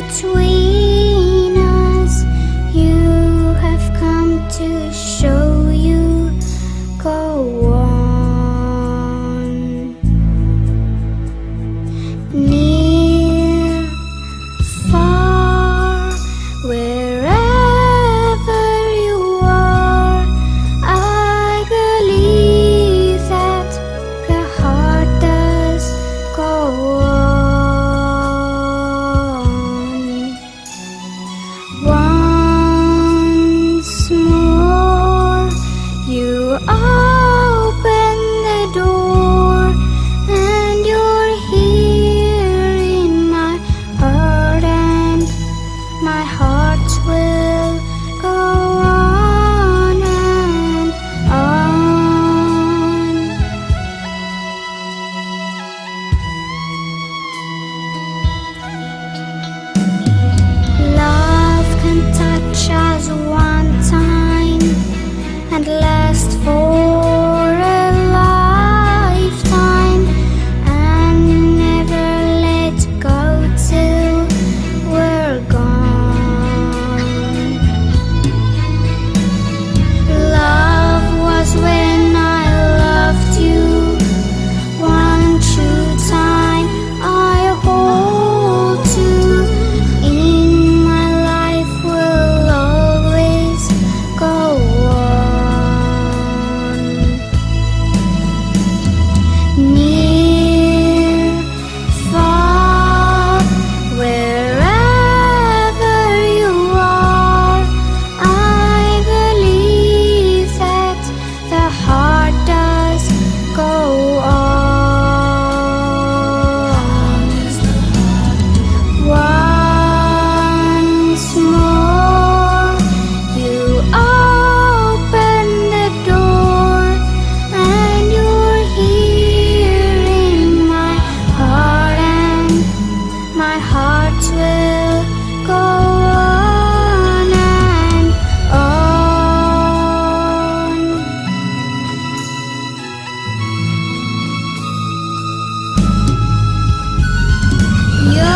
between us. You have come to show you go on. Near, far, wherever you are, I believe that the heart does go on. Once more, you open the door, and you're here in my heart, and my heart will go on and on. Love can touch us one time and last for a lifetime, and never let go till we're gone. Love was when I loved you one true time. I hold to in my life will always go on. Near, far, wherever you are, I believe that the heart does go on. Once more, you open the door, and you're here in my heart, and my heart will go on and on. You're